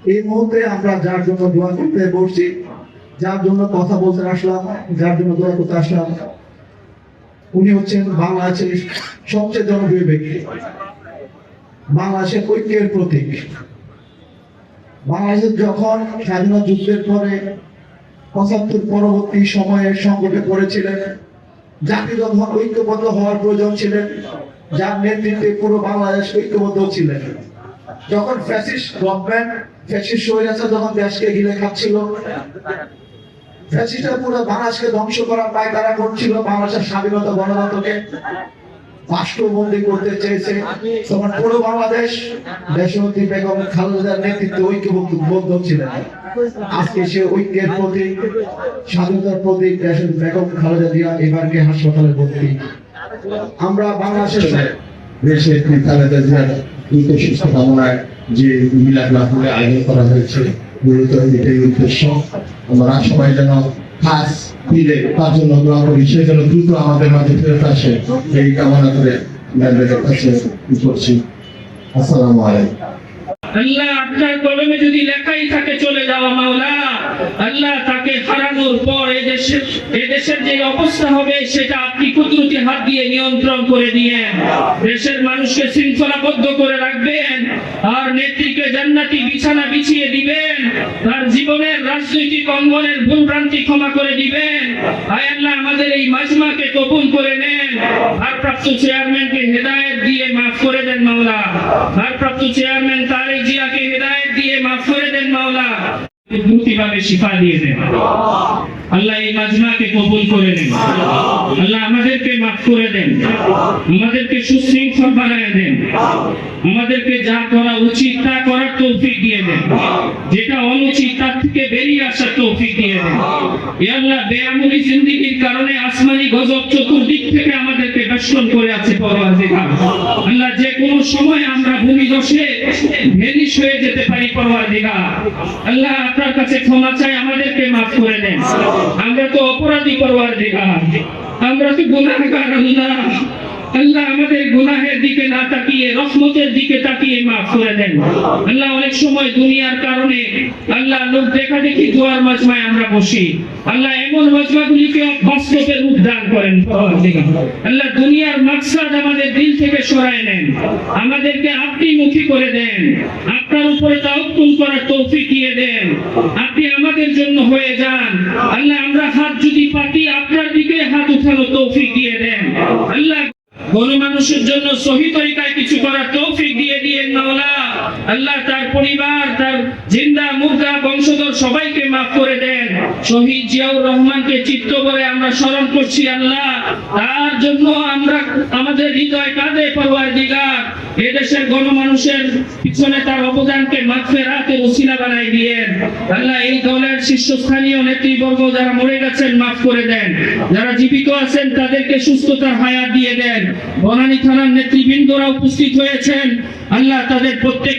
এই মুহূর্তে আমরা যার জন্য দোয়া করতে বসছি, যার জন্য কথা বলতে আসলাম, যার জন্য দোয়া করতে আসলাম, উনি হচ্ছেন বাংলাদেশের সবচেয়ে জনপ্রিয় ব্যক্তি, বাংলাদেশের ঐক্যের প্রতীক। বাংলাদেশের যখন স্বাধীনতা যুদ্ধের পরে ৭৫ পরবর্তী সময়ে সংকটে পড়েছিলেন, জাতি যখন ঐক্যবদ্ধ হওয়ার প্রয়োজন ছিলেন, যার নেতৃত্বে পুরো বাংলাদেশ ঐক্যবদ্ধ ছিলেন। যখন ফ্যাসিস্ট গভর্নমেন্ট, ফ্যাসিস্ট স্বৈরাচার যখন দেশকে ঘিরে খাচ্ছিল, ফ্যাসিস্টরা পুরো বাংলাদেশকে ধ্বংস করার পায়তারা করছিল, বাংলাদেশের স্বাধীনতা গণতন্ত্রকে বাষ্পবন্দী করতে চেয়েছে, তখন পুরো বাংলাদেশ দেশনেত্রী বেগম খালেদার নেতৃত্বে ঐক্যবদ্ধ ছিলেন। আজকে সে ঐক্যের প্রতীক, স্বাধীনতার প্রতীক দেশের বেগম খালেদা জিয়া এবারকে হাসপাতালে ভর্তি। আমরা বাংলাদেশের দেশের খালেদা জিয়ার দ্রুত সুস্থ কামনায় যে মিলাদ মাহফিলে আয়োজন করা হয়েছে, মূলত এটাই উদ্দেশ্য। আমরা সবাই যেন খাস ফিরে তার জন্য দোয়া করি, সে যেন দ্রুত আমাদের মাঝে ফেরত আসে, এই কামনা করে ম্যাডামের কাছে করছি। আসসালামু আলাইকুম। আল্লাহ আপনার কলমে যদি লেখাই থাকে চলে যাওয়া মাওলা, আল্লাহ তাকে হারানোর পর এদেশের যে অবস্থা হবে সেটা আপনি কুদরতি হাত দিয়ে নিয়ন্ত্রণ করে দিয়ে দেশের মানুষকে শৃঙ্খলাবদ্ধ করে রাখবেন, আর নেত্রীকে জান্নাতি বিছানা বিছিয়ে দিবেন, তার জীবনের রাজনৈতিক অঙ্গনের ভুলভ্রান্তি ক্ষমা করে দিবেন। আয় আল্লাহ আমাদের এই মাজমাকে কবুল করে নেন, ভারপ্রাপ্ত চেয়ারম্যানকে হেদায়েত দিয়ে মাফ করে দেন মাওলা, ভারপ্রাপ্ত চেয়ারম্যান তারেক জিয়াকে হেদায়েত দিয়ে মাফ করে দেন মাওলা, দ্রুতভাবে শিফা দিয়ে দেন আল্লাহ, এই মাজমাকে কবুল করে নেন আল্লাহ, আমাদেরকে মাফ করে দেন, আমাদেরকে সুশৃঙ্খল বানায় দেন, আমাদেরকে যা করা উচিত তা করার তৌফিক দিয়ে দেন, যেটা অনুচিত তার থেকে বেরিয়ে আসার তৌফিক দিয়ে দেন। ইয়া আল্লাহ, বেআমুলি জিন্দেগির কারণে আসমানি গজব চতুর্দিক থেকে আমাদেরকে বেষ্টন করে আছে পরওয়ারদিগার। আল্লাহ, যে কোনো সময় আমরা ভূমিধসে ভেনিশ হয়ে যেতে পারি পরওয়ারদিগার। আল্লাহ, আপনার কাছে ক্ষমা চাই, আমাদেরকে মাফ করে দেন, আমরা তো অপরাধী পরওয়ারদিগার, আমরা তো গুনাহগার। আল্লাহ আল্লাহ, আমাদের গুনাহের দিকে না তাকিয়ে রহমতের দিকে তাকিয়ে মাফ করে দেন আল্লাহ। অনেক সময় দুনিয়ার কারণে আল্লাহ লোক দেখা দেখি দোয়ার মাজমায় আমরা বসি, আল্লাহ এমন মাজমাগুলিকে বাস্তবে রূপ দান করেন আল্লাহ, দুনিয়ার মাকসাদ আমাদের দিল থেকে সরায় নেন, আমাদেরকে আপনি মুখী করে দেন, আপনার উপরে তাওয়াক্কুল করার তৌফিক দিয়ে দেন, আপনি আমাদের জন্য হয়ে যান আল্লাহ। আমরা হাত যদি পাতি আপনার দিকে হাত উঠানো তৌফিক দিয়ে দেন আল্লাহ, গণমানুষের জন্য সহি তরিকায় কিছু করার তৌফিক দিয়ে দিয়েন মাওলা। আল্লাহ, তার পরিবার, তার জিন্দা মুর্দা বংশধর সবাইকে মাফ করে দেন। শহীদ জিয়াউর রহমানকে চিত্ত করে আমরা স্মরণ করছি আল্লাহ, তার জন্য আমরা আমাদের হৃদয় কাঁদে পরওয়ারদিগার। এদেশের গণমানুষের পিছনে তার অবদানকে মাগফিরাতের ওসিলা বানাই দিয়েন আল্লাহ। এই দলের শীর্ষস্থানীয় নেতৃবর্গ যারা মরে গেছেন মাফ করে দেন, যারা জীবিত আছেন তাদেরকে সুস্থতার হায়াত দিয়ে দেন। বনানী থানার নেতৃবৃন্দরা উপস্থিত হয়েছেন আল্লাহ, তাদের প্রত্যেক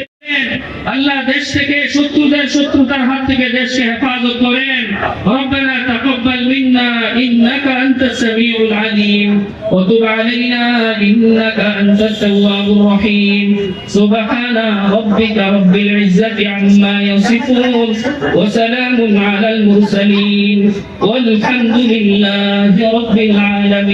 আল্লাহ দেশ থেকে শত্রুদের শত্রুতার হাত থেকে দেশকে হেফাজত করেন। রব্বানা তাকাব্বাল মিন্না ইন্নাকা আনতাস সামিউল আলিম ওয়া তুব আলাইনা ইন্নাকা আনতাত তাওয়াবুর রহিম। সুবহানা রাব্বিকা রাব্বিল ইজ্জাতি আম্মা ইয়াসিফুন ওয়া সালামুন আলাল মুরসালিন ওয়াল হামদুলিল্লাহি রাব্বিল আলামিন।